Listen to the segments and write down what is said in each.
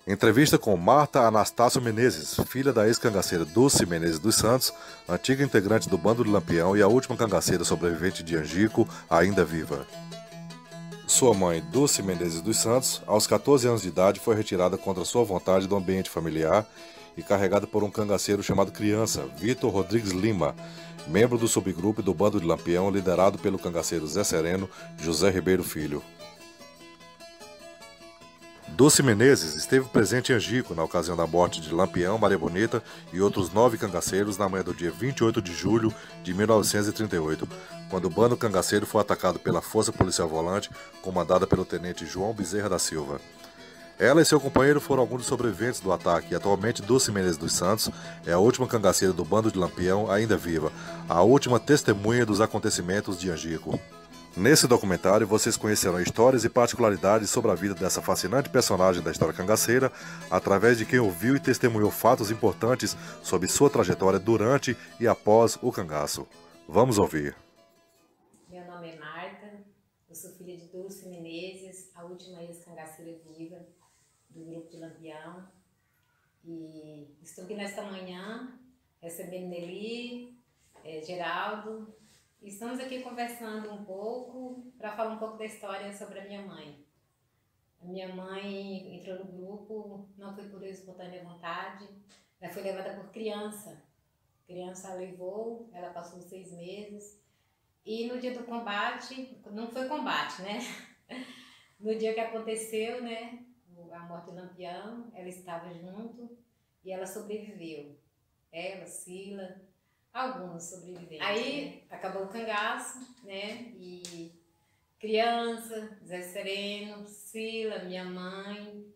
Entrevista com Marta Anastácio Menezes, filha da ex-cangaceira Dulce Menezes dos Santos, antiga integrante do Bando de Lampião e a última cangaceira sobrevivente de Angico, ainda viva. Sua mãe, Dulce Menezes dos Santos, aos 14 anos de idade, foi retirada contra sua vontade do ambiente familiar e carregada por um cangaceiro chamado Criança, Vitor Rodrigues Lima, membro do subgrupo do Bando de Lampião liderado pelo cangaceiro Zé Sereno, José Ribeiro Filho. Dulce Menezes esteve presente em Angico na ocasião da morte de Lampião, Maria Bonita e outros 9 cangaceiros na manhã do dia 28 de julho de 1938, quando o bando cangaceiro foi atacado pela Força Policial Volante, comandada pelo tenente João Bezerra da Silva. Ela e seu companheiro foram alguns dos sobreviventes do ataque e atualmente Dulce Menezes dos Santos é a última cangaceira do bando de Lampião ainda viva, a última testemunha dos acontecimentos de Angico. Nesse documentário, vocês conhecerão histórias e particularidades sobre a vida dessa fascinante personagem da história cangaceira, através de quem ouviu e testemunhou fatos importantes sobre sua trajetória durante e após o cangaço. Vamos ouvir. Meu nome é Marta, eu sou filha de Dulce Menezes, a última ex-cangaceira viva do grupo de Lampião. E estou aqui nesta manhã recebendo Nelly, Geraldo. Estamos aqui conversando um pouco para falar um pouco da história sobre a minha mãe. A minha mãe entrou no grupo, não foi por espontânea vontade, ela foi levada por criança. A criança levou, ela passou 6 meses. E no dia do combate, não foi combate, né? No dia que aconteceu, né, a morte do Lampião, ela estava junto e ela sobreviveu. Ela, Sila, alguns sobreviventes. Aí acabou o cangaço, né? E criança, Zé Sereno, Sila, minha mãe,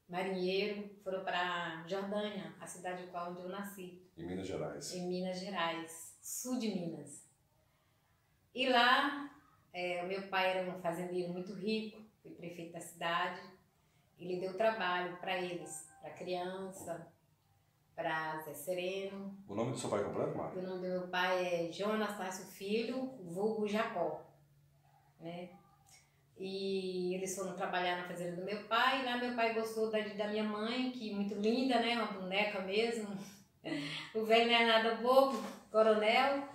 marinheiro, foram para Jordânia, a cidade onde eu nasci. Em Minas Gerais. Em Minas Gerais, sul de Minas. E lá, o meu pai era um fazendeiro muito rico, foi prefeito da cidade. Ele deu trabalho para eles, para criança, para Zé Sereno. O nome do seu pai completo, Marta? O nome do meu pai é João Anastácio Filho, vulgo Jacó, né? E eles foram trabalhar na fazenda do meu pai. E lá meu pai gostou da minha mãe, que muito linda, né? Uma boneca mesmo. O velho não é nada bobo, coronel.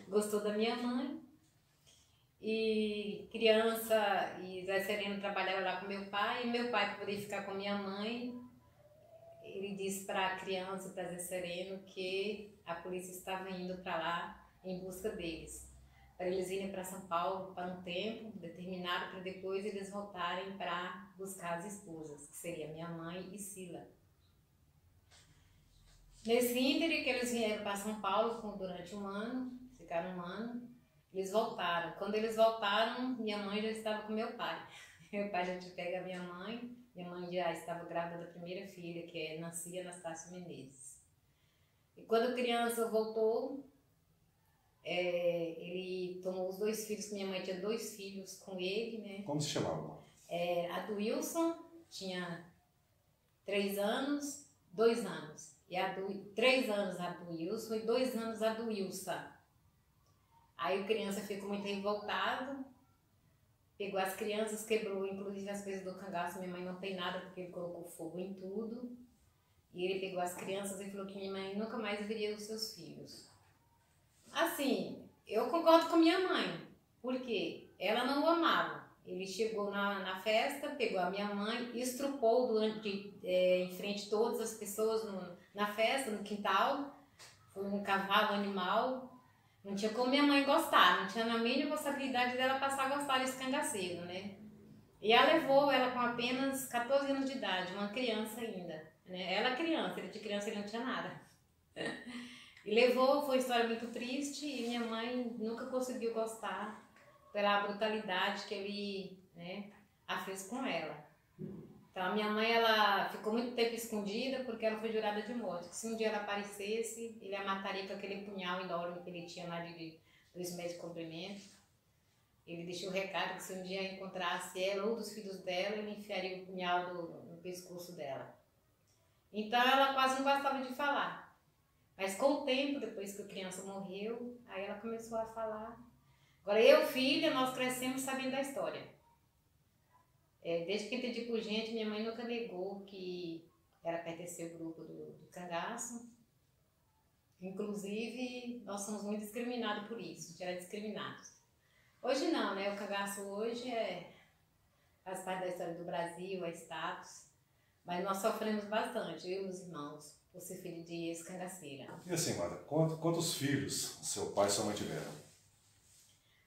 Gostou da minha mãe. E criança e Zé Sereno trabalharam lá com meu pai. E meu pai, para poder ficar com minha mãe, ele disse para a criança e para Zé Sereno que a polícia estava indo para lá em busca deles. Para eles irem para São Paulo para um tempo determinado, para depois eles voltarem para buscar as esposas, que seria minha mãe e Sila. Nesse ínterim que eles vieram para São Paulo durante um ano, ficaram um ano, eles voltaram. Quando eles voltaram, minha mãe já estava com meu pai. Meu pai já tinha pego a minha mãe já estava grávida da primeira filha, que é Nancy Anastácio Menezes. E quando criança voltou, ele tomou os 2 filhos, que minha mãe tinha 2 filhos com ele, né? Como se chamava? A do Wilson tinha 3 anos, 2 anos. E 3 anos a do Wilson e 2 anos a do Wilson. Aí a criança ficou muito revoltado, pegou as crianças, quebrou inclusive as coisas do cangaço. Minha mãe não tem nada porque ele colocou fogo em tudo. E ele pegou as crianças e falou que minha mãe nunca mais veria os seus filhos. Assim, eu concordo com minha mãe, porque ela não o amava. Ele chegou na festa, pegou a minha mãe, estrupou em frente de todas as pessoas na festa, no quintal. Foi um cavalo animal. Não tinha como minha mãe gostar, não tinha a mínima possibilidade dela passar a gostar desse cangaceiro, né? E ela levou ela com apenas 14 anos de idade, uma criança ainda, né? Ela criança, ele de criança ele não tinha nada. E levou, foi uma história muito triste e minha mãe nunca conseguiu gostar pela brutalidade que ele, né, a fez com ela. Então a minha mãe, ela ficou muito tempo escondida porque ela foi jurada de morte. Que se um dia ela aparecesse, ele a mataria com aquele punhal enorme que ele tinha lá de 2 metros de comprimento. Ele deixou o recado que se um dia encontrasse ela ou dos filhos dela, ele enfiaria o punhal no pescoço dela. Então ela quase não gostava de falar. Mas com o tempo, depois que a criança morreu, aí ela começou a falar. Agora eu, filha, nós crescemos sabendo da história. Desde que entendi por gente, minha mãe nunca negou que ela pertenceu ao grupo do cangaço. Inclusive, nós somos muito discriminados por isso, a gente era discriminados. Hoje não, né? O cangaço hoje faz parte da história do Brasil, é status. Mas nós sofremos bastante, eu e meus irmãos, por ser filho de ex-cangaceira. E assim, Mara, quantos filhos seu pai e sua mãe tiveram?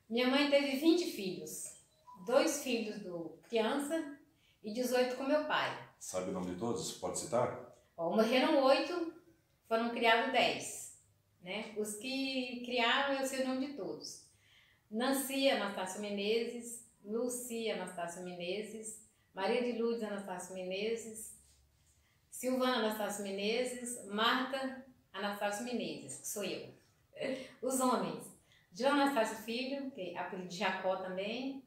Minha mãe teve 20 filhos. 2 filhos do criança e 18 com meu pai. Sabe o nome de todos? Pode citar? Morreram 8, foram criados 10. Né? Os que criaram, eu sei o nome de todos. Nancy Anastácio Menezes, Lucia Anastácio Menezes, Maria de Lourdes Anastácio Menezes, Silvana Anastácio Menezes, Marta Anastácio Menezes, que sou eu. Os homens, João Anastácio Filho, que é apelido de Jacó também,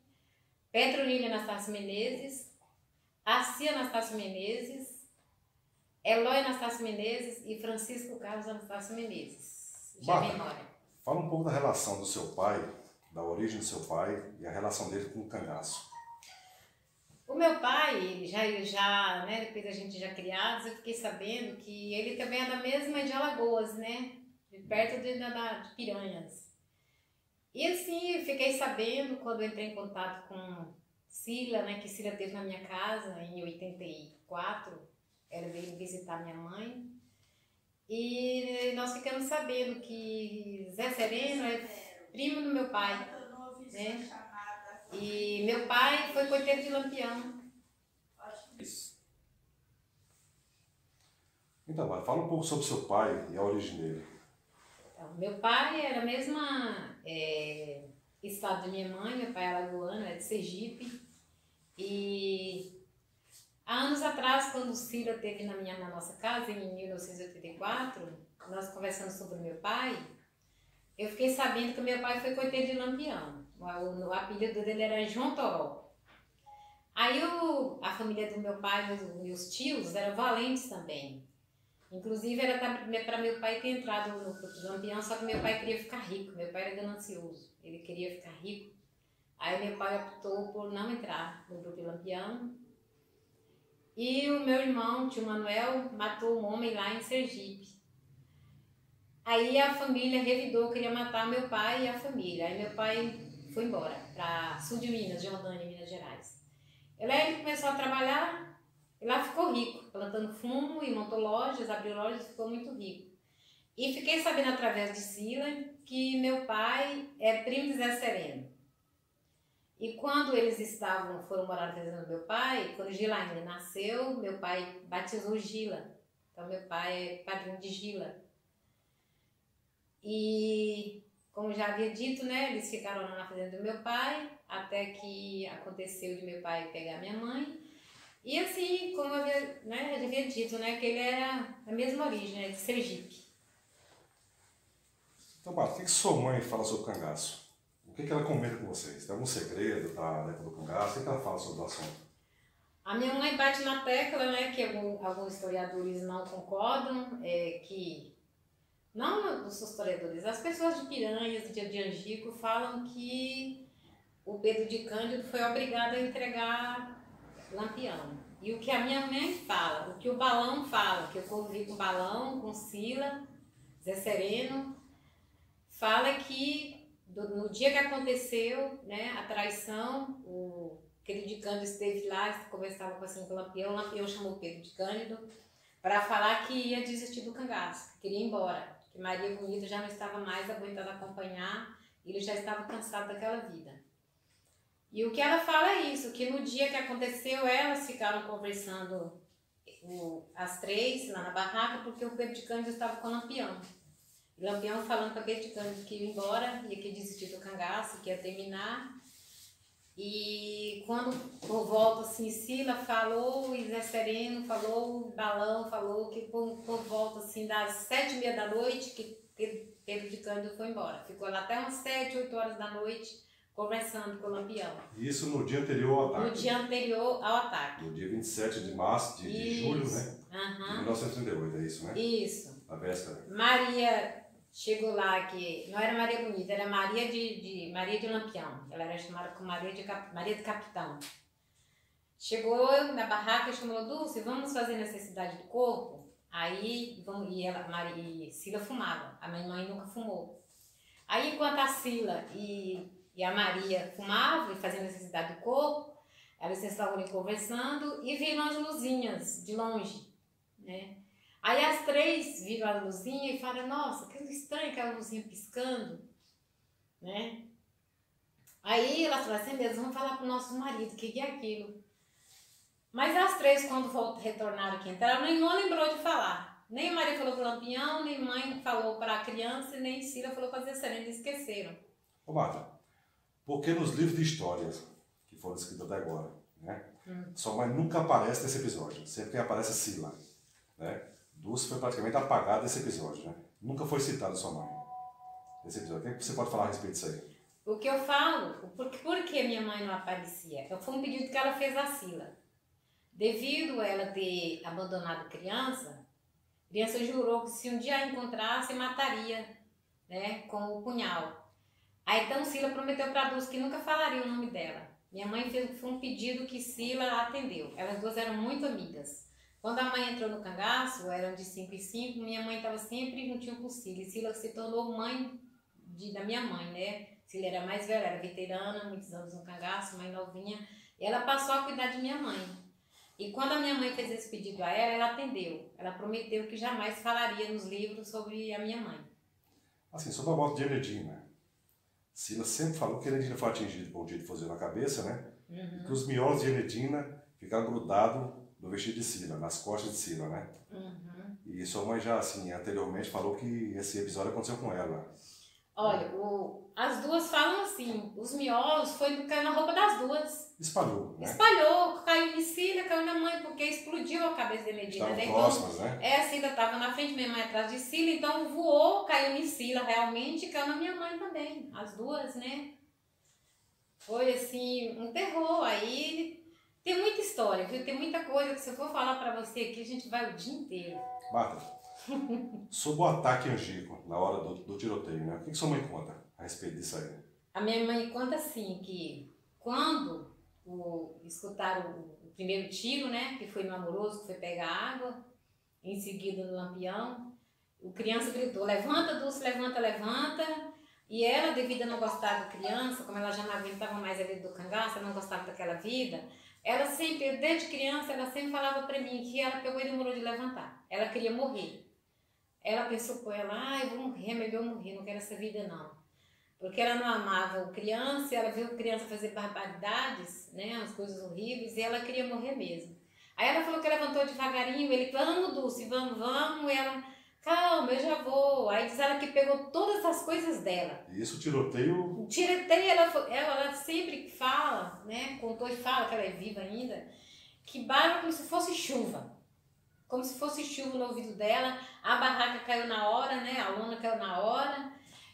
Petronila Anastácio Menezes, Arcia Anastácio Menezes, Eloy Anastácio Menezes e Francisco Carlos Anastácio Menezes. Já memória. Fala um pouco da relação do seu pai, da origem do seu pai e a relação dele com o cangaço. O meu pai, já né, depois da gente já criados, eu fiquei sabendo que ele também é da mesma de Alagoas, né? De perto de Piranhas. E assim, eu fiquei sabendo quando eu entrei em contato com Sila, né? Que Sila teve na minha casa em 84, ela veio visitar minha mãe. E nós ficamos sabendo que Zé Sereno é primo do meu pai, né? E meu pai foi coiteiro de Lampião. Então, Mara, fala um pouco sobre seu pai e a origem dele. Então, meu pai era a mesma estado da minha mãe, meu pai é alagoano, é de Sergipe. E há anos atrás, quando o Cira esteve na nossa casa, em 1984, nós conversando sobre meu pai, eu fiquei sabendo que meu pai foi coiteiro de Lampião. O apelido dele era João Toró. Aí a família do meu pai, meus tios, eram valentes também. Inclusive era para meu pai ter entrado no grupo de Lampião, só que meu pai queria ficar rico. Meu pai era ganancioso, ele queria ficar rico. Aí meu pai optou por não entrar no grupo de Lampião. E o meu irmão, tio Manuel, matou um homem lá em Sergipe. Aí a família revidou, queria matar meu pai e a família. Aí meu pai foi embora para sul de Minas, Jordânia, Minas Gerais. Ele começou a trabalhar e lá ficou rico, plantando fumo e montou lojas, abriu lojas e ficou muito rico. E fiquei sabendo através de Sila que meu pai é primo de Zé Sereno. E quando eles foram morar na fazenda do meu pai, quando Gilaine nasceu, meu pai batizou Gila. Então meu pai é padrinho de Gila. E como já havia dito, né, eles ficaram lá na fazenda do meu pai, até que aconteceu de meu pai pegar minha mãe. E assim, como eu já havia dito, né, que ele era a mesma origem, né, de Sergipe. Então, Bárbara, o que sua mãe fala sobre o cangaço? O que ela comenta com vocês? Tem algum segredo da época do cangaço? O que ela fala sobre o assunto? A minha mãe bate na tecla, né, que alguns historiadores não concordam, que não os historiadores, as pessoas de Piranhas, de Angico, falam que o Pedro de Cândido foi obrigado a entregar Lampião. E o que a minha mãe fala, o que o Balão fala, que eu convivi com o Balão, com Sila, Zé Sereno, fala que no dia que aconteceu, né, a traição, o Pedro de Cândido esteve lá, conversava com o Lampião, o Lampião chamou o Pedro de Cândido para falar que ia desistir do cangaço, que queria ir embora. Que Maria Bonita já não estava mais aguentando acompanhar, ele já estava cansado daquela vida. E o que ela fala é isso, que no dia que aconteceu, elas ficaram conversando as 3 lá na barraca, porque o Pedro de Cândido estava com o Lampião. O Lampião falando com o Pedro de Cândido que ia embora, ia que desistir do cangaço, que ia terminar. E quando por volta assim, Sila falou, e Zé Sereno falou, Balão falou que por volta assim das 7h30 da noite que Pedro de Cândido foi embora. Ficou lá até umas 7, 8 horas da noite conversando com o Lampião. Isso no dia anterior ao ataque? No dia anterior ao ataque. No dia 27 de março, de julho, né? De 1938, é isso, né? Isso. Na véspera. Maria chegou lá, que não era Maria Bonita, era Maria de Lampião. Ela era chamada como Maria de Capitão. Chegou na barraca e chamou, Dulce, vamos fazer necessidade do corpo? Aí, e Cila fumava, a minha mãe nunca fumou. Aí, enquanto a Cila e a Maria fumavam e faziam necessidade do corpo, elas estavam ali conversando e viram as luzinhas de longe, né? Aí as três viram a luzinha e falaram, nossa, que estranho aquela luzinha piscando, né? Aí elas falaram assim mesmo, vamos falar pro nosso marido, o que é aquilo? Mas as três, quando retornaram aqui, entraram, nenhuma lembrou de falar. Nem a Maria falou pro Lampião, nem mãe falou para a criança, nem Cila falou para a Zé Serena, esqueceram. Ô Marta, porque nos livros de histórias que foram escritos até agora, né? Sua mãe nunca aparece nesse episódio, sempre quem aparece é Cila, né? Dulce foi praticamente apagada desse episódio, né? Nunca foi citada sua mãe nesse episódio. O que você pode falar a respeito disso aí? O que eu falo, por que minha mãe não aparecia? Foi um pedido que ela fez a Cila. Devido a ela ter abandonado a criança jurou que se um dia a encontrasse, mataria, né, com o punhal. Aí então Cila prometeu para Dulce que nunca falaria o nome dela. Minha mãe fez um pedido que Cila atendeu. Elas duas eram muito amigas. Quando a mãe entrou no cangaço, eram de 5 em 5, minha mãe estava sempre juntinho com Cila. E Cila se tornou mãe da minha mãe, né? Cila era mais velha, era veterana, muitos anos no cangaço, mãe novinha. E ela passou a cuidar de minha mãe. E quando a minha mãe fez esse pedido a ela, ela atendeu. Ela prometeu que jamais falaria nos livros sobre a minha mãe. Assim, sobre a morte de Enedina, Cila sempre falou que Enedina foi atingida por um tiro de fuzil na cabeça, né? E que os miolos de Enedina ficaram grudados no vestido de Cila, nas costas de Cila, né? E sua mãe já, assim, anteriormente falou que esse episódio aconteceu com ela. Olha, as duas falam assim, os miolos caiu na roupa das duas. Espalhou, né? Espalhou, caiu em Cila, caiu na mãe, porque explodiu a cabeça de Enedina. Estavam próximas, né? A Cila estava na frente, minha mãe atrás de Cila, então voou, caiu em Cila realmente e caiu na minha mãe também. As duas, né? Foi assim, um terror. Aí tem muita história, viu? Tem muita coisa que se eu for falar pra você aqui, a gente vai o dia inteiro. Marta, sobre o ataque em Angico, na hora do tiroteio, né? O que sua mãe conta a respeito disso aí? A minha mãe conta assim, que quando escutaram o primeiro tiro, né? Que foi no Amoroso, que foi pegar água, em seguida no Lampião, o criança gritou, levanta, Dulce, levanta, levanta. E ela, devido a não gostar da criança, como ela já não aguentava mais a vida do cangaço, não gostava daquela vida, ela sempre, desde criança, ela sempre falava pra mim que ela pegou e demorou de levantar. Ela queria morrer. Ela pensou com ela, eu vou morrer, mas eu vou morrer, não quero essa vida não. Porque ela não amava o criança, ela viu a criança fazer barbaridades, né, as coisas horríveis, e ela queria morrer mesmo. Aí ela falou que levantou devagarinho, ele, vamos Dulce, vamos, e ela, calma, eu já vou. Aí diz ela que pegou todas as coisas dela. E isso, tiroteio... Tiroteio, ela sempre fala, né, contou e fala, que ela é viva ainda, que barulho como se fosse chuva. Como se fosse chuva no ouvido dela, a barraca caiu na hora, né, a lona caiu na hora,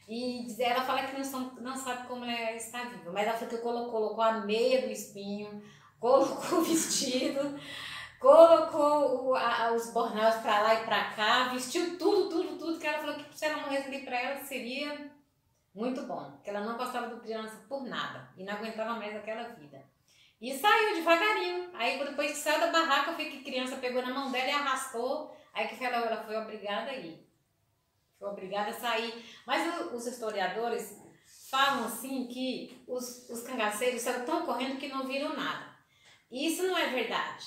e ela fala que não sabe como ela está viva, mas ela falou que colocou a meia do espinho, colocou o vestido, colocou os bornaus para lá e para cá, vestiu tudo, que ela falou que se ela morresse ali para ela seria muito bom, que ela não gostava do criança por nada, e não aguentava mais aquela vida. E saiu devagarinho. Aí depois que saiu da barraca, foi que a criança pegou na mão dela e arrastou. Aí que ela foi obrigada a ir. Foi obrigada a sair. Mas os historiadores falam assim que os cangaceiros saíram tão correndo que não viram nada. E isso não é verdade.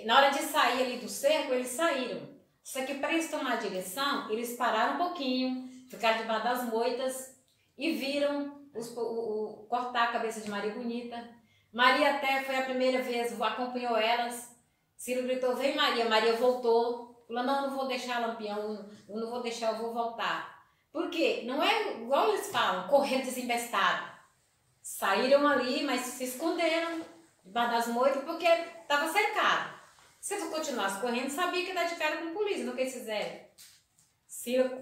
Na hora de sair ali do cerco, eles saíram. Só que para eles tomar a direção, eles pararam um pouquinho, ficaram debaixo das moitas e viram cortar a cabeça de Maria Bonita. Maria até foi a primeira vez, acompanhou elas. Ciro gritou, vem Maria. Maria voltou. Falou, não vou deixar Lampião, eu não vou deixar, eu vou voltar. Por quê? Não é igual eles falam, correndo desembestado. Saíram ali, mas se esconderam debaixo das moitas porque estava cercado. Se eles continuassem correndo, sabia que ia dar de cara com a polícia, no que eles fizeram. Ciro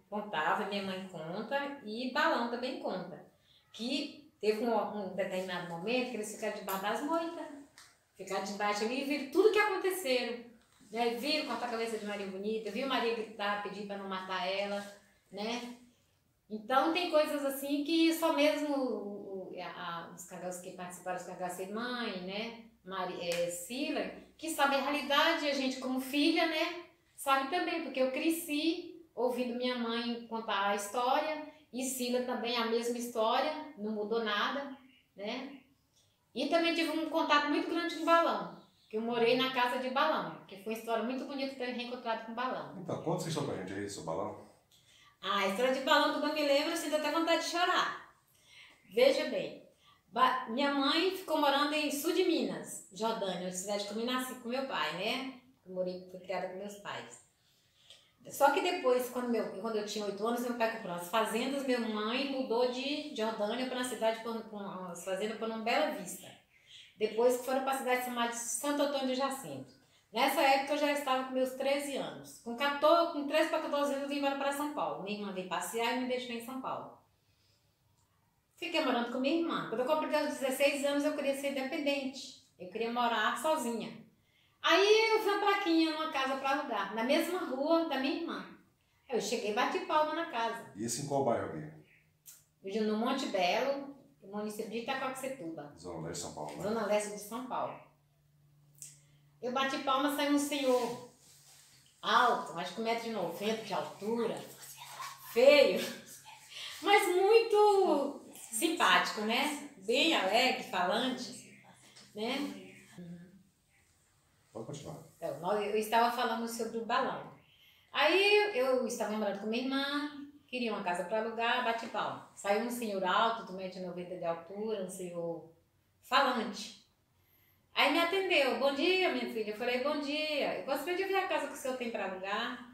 contava, minha mãe conta e Balão também conta. Que teve um determinado momento que eles ficaram debaixo das moitas. Ficaram debaixo ali e viram tudo que aconteceram. Né? Viram cortar a cabeça de Maria Bonita, viu Maria gritar, pedir para não matar ela, né? Então tem coisas assim que só mesmo os cangaceiros que participaram, os cangaceiros, mãe, né? Sila, que sabe a realidade, a gente como filha, né? Sabe também, porque eu cresci ouvindo minha mãe contar a história, e Sila também a mesma história, não mudou nada, né? E também tive um contato muito grande com balão, que eu morei na casa de balão, que foi uma história muito bonita ter reencontrado com balão. Então, conta essa história pra gente aí, seu balão. A história de balão, quando eu me lembro, eu sinto até vontade de chorar. Veja bem, minha mãe ficou morando em sul de Minas, Jordânia, cidade que eu nasci com meu pai, né? Eu fui criada com meus pais. Só que depois, quando eu tinha 8 anos, meu pai comprou as fazendas, minha mãe mudou de Jordânia para uma cidade, as fazendas para uma Bela Vista. Depois que foram para a cidade chamada de Santo Antônio de Jacinto. Nessa época eu já estava com meus 13 anos. Com 13 para 14 anos eu vim embora para São Paulo. Minha irmã veio passear e me deixou em São Paulo. Fiquei morando com minha irmã. Quando eu completei os 16 anos eu queria ser independente. Eu queria morar sozinha. Aí eu vi uma plaquinha numa casa para alugar, na mesma rua da minha irmã. Eu cheguei e bati palma na casa. E isso em qual bairro aqui? No Monte Belo, no município de Itacoaxetuba. Zona Leste de São Paulo, né? Zona Leste de São Paulo. Eu bati palma, saiu um senhor alto, acho que 1,90 m de altura, feio, mas muito simpático, né? Bem alegre, falante, né? Pode continuar. Então, eu estava falando sobre o balão. Aí eu estava morando com minha irmã, queria uma casa para alugar, bati palma. Saiu um senhor alto, de 1,90 m de altura, um senhor falante. Aí me atendeu, bom dia minha filha, eu falei, bom dia, eu gostaria de ver a casa que o senhor tem para alugar.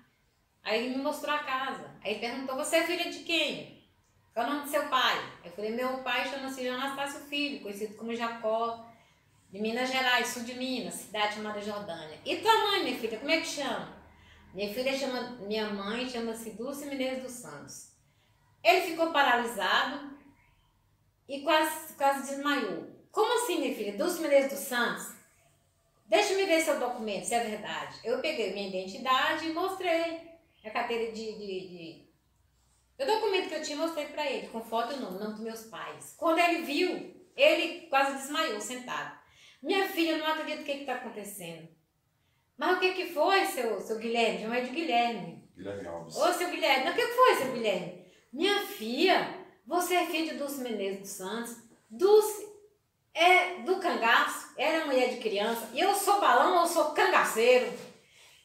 Aí ele me mostrou a casa, aí perguntou, você é filha de quem? Qual é o nome do seu pai? Eu falei, meu pai chama-se Anastácio Filho, conhecido como Jacó, de Minas Gerais, sul de Minas, cidade chamada Jordânia. E tua mãe, minha filha, como é que chama? Minha mãe chama-se Dulce Menezes dos Santos. Ele ficou paralisado e quase desmaiou. Como assim, minha filha? Dulce Menezes dos Santos? Deixa-me ver seu documento, se é verdade. Eu peguei minha identidade e mostrei a carteira o documento que eu tinha, mostrei para ele, com foto e o nome dos meus pais. Quando ele viu, ele quase desmaiou, sentado. Minha filha, eu não acredito o que está acontecendo. Mas o que foi, seu Guilherme? Chama de Guilherme. Guilherme Alves. Ô, seu Guilherme, mas o que foi, seu Guilherme? Minha filha, você é filha de Dulce Menezes dos Santos. Dulce é do cangaço, era mulher de criança. E eu sou balão, eu sou cangaceiro.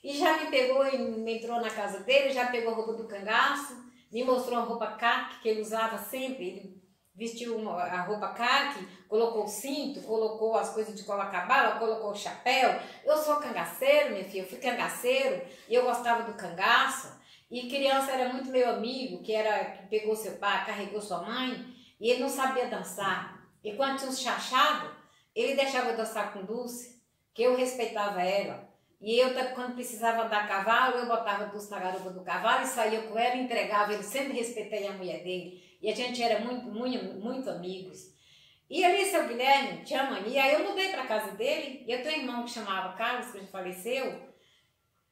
E já me pegou e me entrou na casa dele, já pegou a roupa do cangaço, me mostrou a roupa caque que ele usava sempre. Ele vestiu a roupa caque, colocou o cinto, colocou as coisas de cola cabala, colocou o chapéu. Eu sou cangaceiro, minha filha, eu fui cangaceiro e eu gostava do cangaço. E criança era muito meu amigo, que pegou seu pai, carregou sua mãe, e ele não sabia dançar. E quando tinha uns chachados, ele deixava eu dançar com Dulce, que eu respeitava ela. E eu, quando precisava andar a cavalo, eu botava Dulce na garupa do cavalo e saía com ela, entregava. Ele sempre respeitei a mulher dele. E a gente era muito amigos. E ali, seu Guilherme, tinha mania. Aí eu mudei para casa dele, e eu tenho um irmão que chamava Carlos, que já faleceu.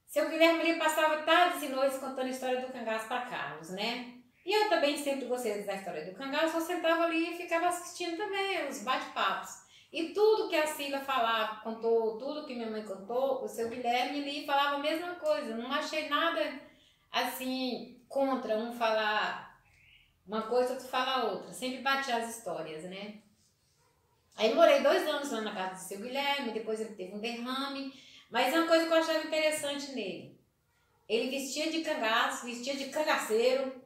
Seu Guilherme ele passava tardes e noites contando a história do cangaço para Carlos, né? E eu também sempre gostei da história do cangaço, eu sentava ali e ficava assistindo também os bate-papos. E tudo que a Sila falava, contou, tudo que minha mãe contou, o seu Guilherme ali falava a mesma coisa. Não achei nada assim contra um falar uma coisa, outro falar outra. Sempre batia as histórias, né? Aí morei 2 anos lá na casa do seu Guilherme, depois ele teve um derrame. Mas uma coisa que eu achava interessante nele, ele vestia de cangaço, vestia de cangaceiro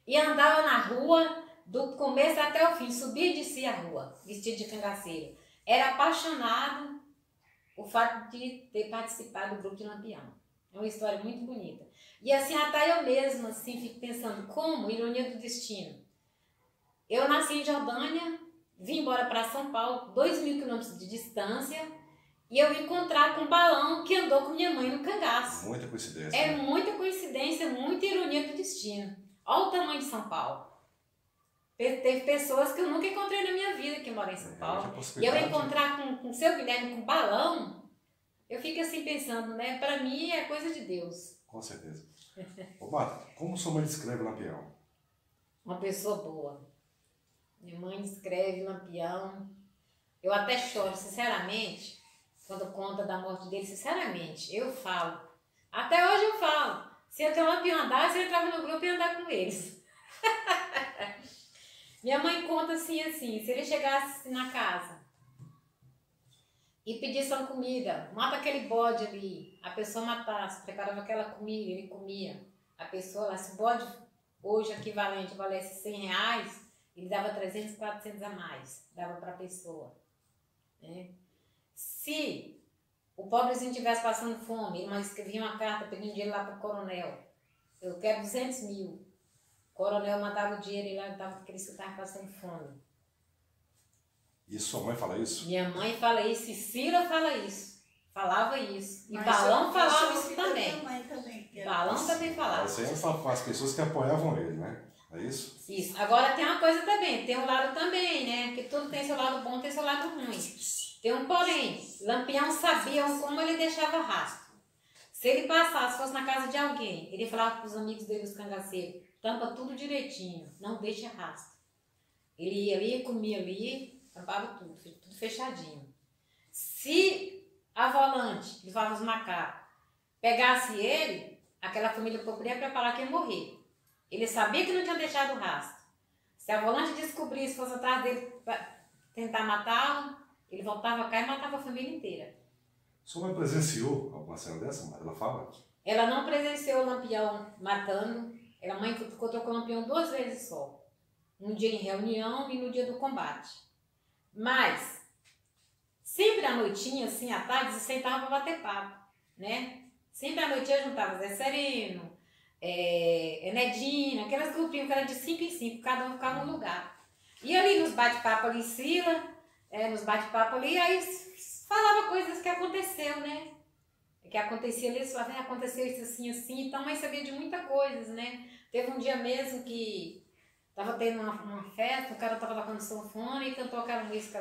e andava na rua do começo até o fim, subia e descia a rua, vestido de cangaceiro. Era apaixonado por fato de ter participado do grupo de Lampião. É uma história muito bonita. E assim, até eu mesma assim, fico pensando, como ironia do destino. Eu nasci em Jordânia, vim embora para São Paulo, 2.000 quilômetros de distância, e eu vim encontrar com um balão que andou com minha mãe no cangaço. Muita coincidência. É muita coincidência, muita ironia do destino. Olha o tamanho de São Paulo. Teve pessoas que eu nunca encontrei na minha vida que moram em São Paulo. E eu encontrar com o seu Guilherme com balão, eu fico assim pensando, né? Para mim é coisa de Deus. Com certeza. Ô, Marta, como sua mãe descreve Lampião? Uma pessoa boa. Minha mãe escreve Lampião. Eu até choro, sinceramente, quando conta da morte dele, sinceramente. Eu falo. Até hoje eu falo. Se eu ter um Lampião andasse, eu entrava no grupo e ia andar com eles. Minha mãe conta assim, se ele chegasse na casa e pedisse uma comida, mata aquele bode ali, a pessoa matasse, preparava aquela comida, ele comia. A pessoa lá, se o bode hoje equivalente valesse R$100, ele dava 300, 400 a mais, dava para a pessoa. Né? Se o pobrezinho estivesse passando fome, ele escrevia uma carta pedindo dinheiro lá para o coronel, eu quero 200 mil. O coronel mandava o dinheiro e lá estava porque ele estava passando fome. E sua mãe fala isso? Minha mãe fala isso, e Cila fala isso. Falava isso. E Balão falava isso também. Balão também falava. Isso aí é as pessoas que apoiavam ele, né? É isso? Isso. Agora tem uma coisa também, tem um lado também, né? Que tudo tem seu lado bom, tem seu lado ruim. Tem um porém. Lampião sabia como ele deixava rastro. Se ele passasse, fosse na casa de alguém, ele falava para os amigos dele, os cangaceiros, tampa tudo direitinho, não deixa rastro. Ele ia ali, comia ali, tampava tudo fechadinho. Se a volante, ele falava os macacos, pegasse ele, aquela família poderia preparar que ia morrer. Ele sabia que não tinha deixado rastro. Se a volante descobrisse, fosse atrás dele para tentar matá-lo, ele voltava cá e matava a família inteira. Sua mãe presenciou alguma cena dessa, mas ela fala? Ela não presenciou o Lampião matando. A mãe encontrou com o Lampião 2 vezes só. Um dia em reunião e no dia do combate. Mas, sempre à noitinha, assim, à tarde, se sentava para bater papo, né? Sempre à noitinha juntava Zé Sereno, Enedina, aquelas grupinhos que eram de 5 em 5, cada um ficava num lugar. E ali nos bate-papo ali, Cila, nos bate-papo ali, aí falava coisas que aconteceu, né? Que acontecia ali, eles falavam, aconteceu isso assim, assim, então a mãe sabia de muitas coisas, né? Teve um dia mesmo que tava tendo uma festa, o cara tava tocando sanfona e cantou aquela música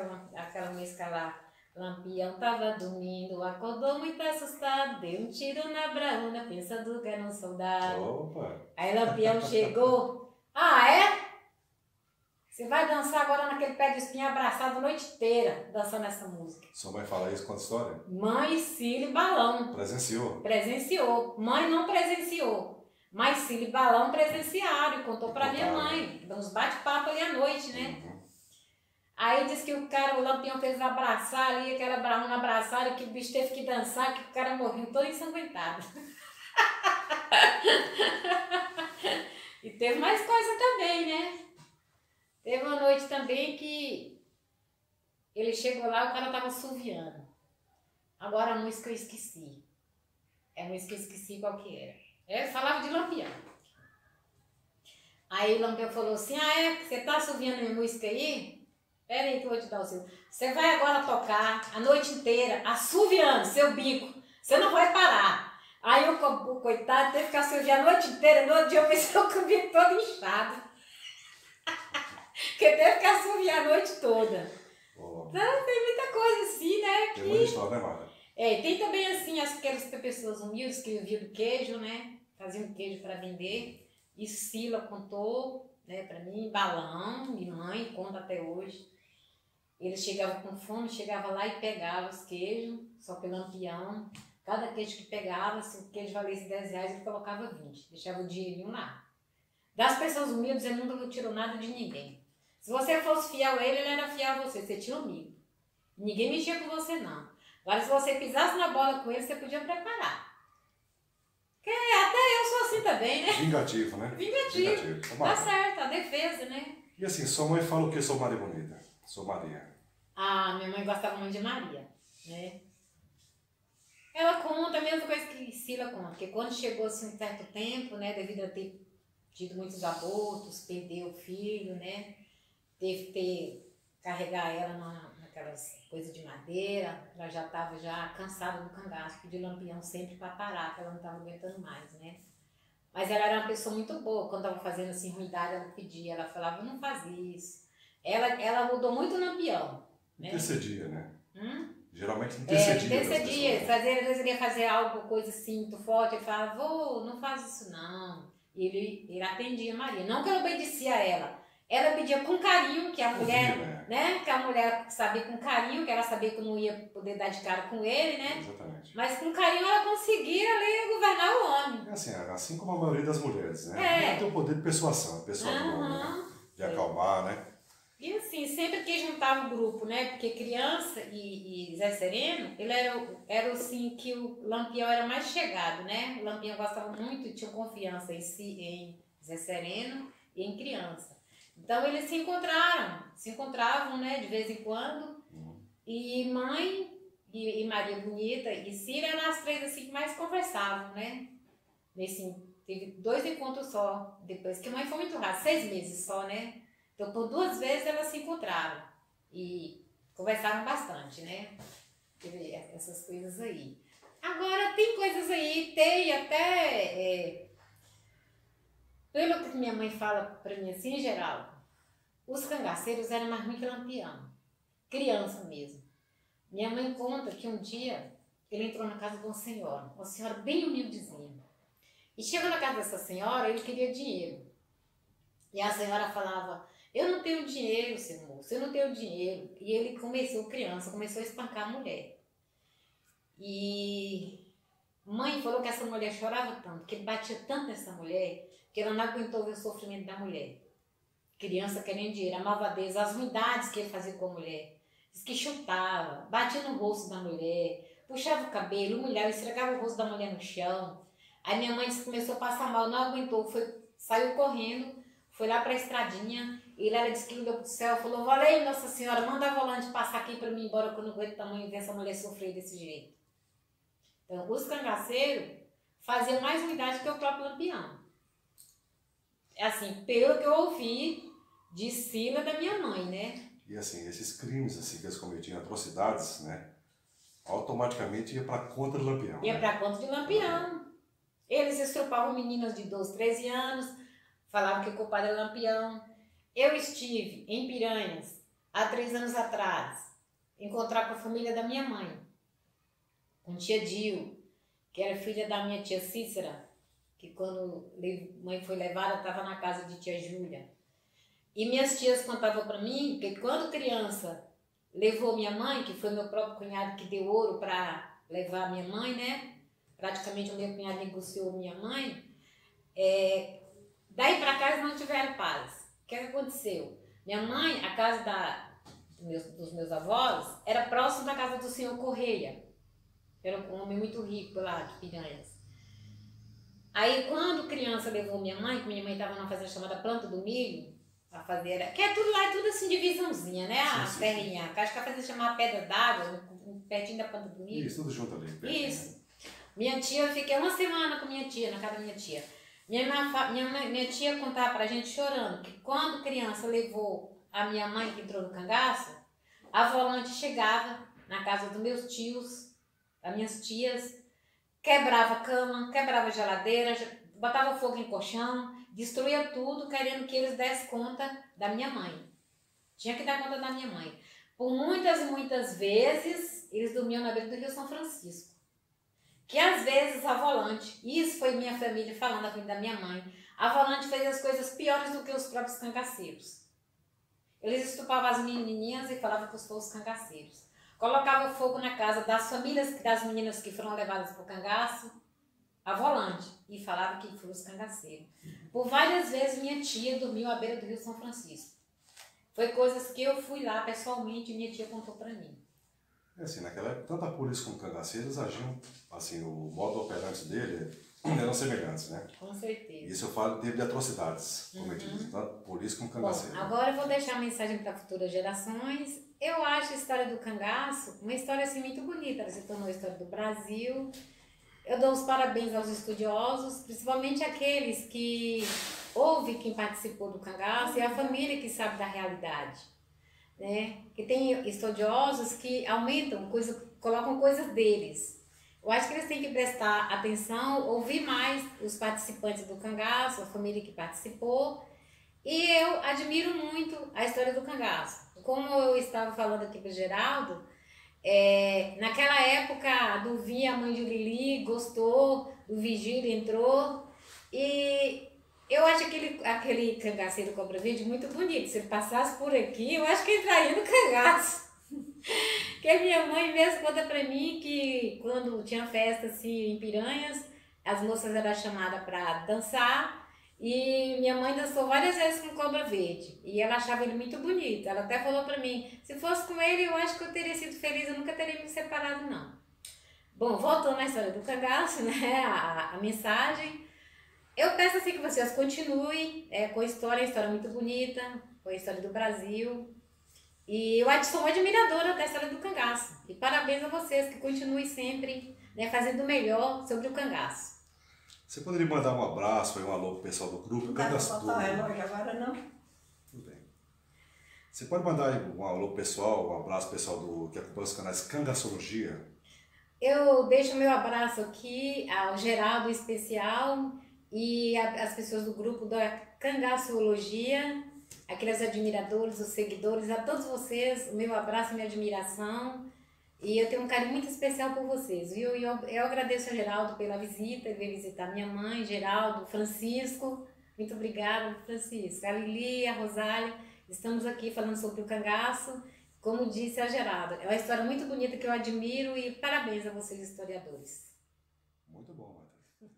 lá, Lampião tava dormindo, acordou muito assustado, deu um tiro na brauna, pensando que era um soldado. Opa! Aí Lampião chegou, é? Você vai dançar agora naquele pé de espinho abraçado a noite inteira, dançando essa música. Sua mãe fala isso com a história? Mãe, Cílio e Balão. Presenciou? Presenciou. Mãe não presenciou. Mas Cílio e Balão presenciaram e contou pra minha mãe. Nos bate-papo ali à noite, né? Uhum. Aí disse que o Lampião fez abraçar ali, aquela brauna abraçaram, que o bicho teve que dançar, que o cara morreu todo ensanguentado. E teve mais coisa também, né? Teve uma noite também que ele chegou lá e o cara tava assoviando. Agora a música eu esqueci. A música eu esqueci qual que era. Ele falava de Lampião. Aí o Lampião falou assim, você tá assoviando minha música aí? Pera aí que eu vou te dar o seu. Você vai agora tocar a noite inteira, assoviando, seu bico. Você não vai parar. Aí o coitado teve que ficar assoviando a noite inteira. No outro dia eu pensei com o bico todo inchado. Porque teve que assoviar a noite toda. Oh. Então tem muita coisa assim, né? Tem muita história, né, Mara? Tem também assim aquelas pessoas humildes que viviam do queijo, né? Faziam queijo para vender. E Cila contou, né, para mim, Balão, minha mãe, conta até hoje. Eles chegavam com fome, chegavam lá e pegavam os queijos, só que Lampião, cada queijo que pegava, se o queijo valesse R$10, ele colocava 20, deixava o dinheirinho lá. Das pessoas humildes, ele nunca tirou nada de ninguém. Se você fosse fiel a ele, ele era fiel a você, você tinha um amigo. Ninguém mexia com você, não. Agora, se você pisasse na bola com ele, você podia preparar. Porque até eu sou assim também, né? Vingativo, né? Vingativo. Tá certo, a defesa, né? E assim, sua mãe fala o que sobre Maria Bonita? Sou Maria. Minha mãe gostava muito de Maria, né? Ela conta a mesma coisa que Cila conta, porque quando chegou assim um certo tempo, né, devido a ter tido muitos abortos, perdeu o filho, né? Teve que carregar ela naquelas coisas de madeira, ela já estava cansada do cangaço, pediu Lampião sempre para parar, porque ela não estava aguentando mais, né? Mas ela era uma pessoa muito boa, quando estava fazendo assim ruindade, ela pedia, ela falava, não faz isso. Ela mudou muito o Lampião. Né? Intercedia, né? Geralmente intercedia. Intercedia, às vezes ele ia fazer algo, coisa assim, muito forte, ele falava, não faz isso não. E ele atendia Maria, não que ele obedecia a ela. ela pedia com carinho, que a mulher, Confia, né? Que a mulher sabia com carinho, que ela sabia que não ia poder dar de cara com ele, né? Exatamente. Mas com carinho ela conseguia ali governar o homem. É assim como a maioria das mulheres, né? É. Ela tem o poder de persuasão, pessoal do homem, né? De acalmar, né? E assim, sempre que juntava o grupo, né? Porque criança e Zé Sereno, ele era assim que o Lampião era mais chegado, né? O Lampião gostava muito e tinha confiança em Zé Sereno e em criança. Então eles se encontravam, né? De vez em quando. E mãe e Maria Bonita e Cira eram as três assim que mais conversavam, né? Teve 2 encontros só depois, que mãe foi muito rápido, 6 meses só, né? Então, por 2 vezes elas se encontraram e conversaram bastante, né? Teve essas coisas aí. Agora, tem coisas aí, tem até, pelo que minha mãe fala pra mim assim, em geral, os cangaceiros eram mais ruins que Lampião, criança mesmo. Minha mãe conta que um dia ele entrou na casa de uma senhora bem humildezinha. E chegou na casa dessa senhora, ele queria dinheiro. E a senhora falava: eu não tenho dinheiro, seu moço, eu não tenho dinheiro. E ele começou a espancar a mulher. E mãe falou que essa mulher chorava tanto, que ele batia tanto nessa mulher, que ela não aguentou ver o sofrimento da mulher. Criança querendo dinheiro, a malvadeza, as ruindades que ele fazia com a mulher. Diz que chutava, batia no rosto da mulher, puxava o cabelo, humilhava, esfregava o rosto da mulher no chão. Aí minha mãe disse que começou a passar mal, não aguentou, saiu correndo, foi lá para a estradinha, e ela disse que olhou pro céu, falou: valeu, Nossa Senhora, manda a volante passar aqui para mim embora, que eu não aguento tamanho ver essa mulher sofrer desse jeito. Então, os cangaceiros faziam mais unidade que o próprio Lampião. É assim, pelo que eu ouvi de Cila da minha mãe, né? E assim, esses crimes assim, que eles cometiam, atrocidades, né? Automaticamente ia para conta do Lampião. Ia né? para conta de Lampião. Eles estrupavam meninas de 12, 13 anos, falavam que o culpado era Lampião. Eu estive em Piranhas, há 3 anos atrás, encontrar com a família da minha mãe, com tia Dil, que era filha da minha tia Cícera, que quando a mãe foi levada, estava na casa de tia Júlia. E minhas tias contavam para mim que quando criança levou minha mãe, que foi meu próprio cunhado que deu ouro para levar minha mãe, né? Praticamente o meu cunhado negociou minha mãe. Daí para cá eles não tiveram paz. O que aconteceu? Minha mãe, a casa dos meus avós, era próximo da casa do senhor Correia. Era um homem muito rico lá de Piranhas. Aí quando criança levou minha mãe, que minha mãe estava numa fazenda chamada Planta do Milho, a fazenda, que é tudo lá, é tudo assim divisãozinha, né? A terrinha. Acho que a fazenda chamava Pedra d'Água, pertinho da Planta do Milho. Isso, tudo junto ali. Pertinho. Isso. Minha tia, eu fiquei 1 semana com minha tia, na casa da minha tia. Minha tia contava pra gente chorando que quando criança levou a minha mãe que entrou no cangaço, a volante chegava na casa dos meus tios, das minhas tias, quebrava a cama, quebrava a geladeira, botava fogo em colchão, destruía tudo, querendo que eles dessem conta da minha mãe. Tinha que dar conta da minha mãe. Por muitas e muitas vezes, eles dormiam na beira do Rio São Francisco. Que às vezes a volante, isso foi minha família falando, a família da minha mãe, a volante fazia as coisas piores do que os próprios cangaceiros. Eles estupavam as menininhas e falavam que foram os cangaceiros. Colocavam fogo na casa das famílias, das meninas que foram levadas para o cangaço, a volante, e falava que foram os cangaceiros. Por várias vezes minha tia dormiu à beira do Rio São Francisco. Foi coisas que eu fui lá pessoalmente e minha tia contou para mim. Assim, naquela época, tanto a polícia como cangaceiros agiam, assim, o modo operante dele eram semelhantes, né? Com certeza. Isso eu falo de atrocidades cometidas, tanto polícia como cangaceiro. Bom, agora eu vou deixar a mensagem para futuras gerações. Eu acho a história do cangaço uma história assim muito bonita. Ela se tornou a história do Brasil. Eu dou os parabéns aos estudiosos, principalmente aqueles que houve quem participou do cangaço e a família que sabe da realidade. Né? Que tem estudiosos que aumentam, colocam coisas deles. Eu acho que eles têm que prestar atenção, ouvir mais os participantes do cangaço, a família que participou. E eu admiro muito a história do cangaço. Como eu estava falando aqui para o Geraldo, naquela época do Vi, a mãe de Lili gostou, do Vigílio entrou. E Eu acho aquele cangaceiro cobra verde muito bonito. Se ele passasse por aqui, eu acho que entraria no cangaço. Que a minha mãe mesmo conta pra mim que quando tinha festa assim em Piranhas, as moças eram chamadas pra dançar e minha mãe dançou várias vezes com cobra verde e ela achava ele muito bonito. Ela até falou pra mim, se fosse com ele eu acho que eu teria sido feliz, eu nunca teria me separado não. Bom, voltando à história do cangaço, né, a mensagem, eu peço assim que vocês continuem com a história é muito bonita, com a história do Brasil. E eu sou uma admiradora da história do cangaço. E parabéns a vocês que continuem sempre, né, fazendo o melhor sobre o cangaço. Você poderia mandar um abraço e um alô pro pessoal do grupo? Não dá pra botar o relógio agora, não? Tudo bem. Você pode mandar aí um alô pro pessoal, um abraço pro pessoal que acompanha os canais Cangaçologia? Eu deixo meu abraço aqui ao Geraldo especial e as pessoas do grupo da Cangaçologia, aqueles admiradores, os seguidores, a todos vocês, o meu abraço e minha admiração. E eu tenho um carinho muito especial por vocês, viu? E eu agradeço a Geraldo pela visita, ele veio visitar minha mãe, Geraldo, Francisco. Muito obrigada, Francisco. A Lili, a Rosália, estamos aqui falando sobre o cangaço. Como disse a Geraldo, é uma história muito bonita que eu admiro e parabéns a vocês, historiadores. Muito bom, Matheus.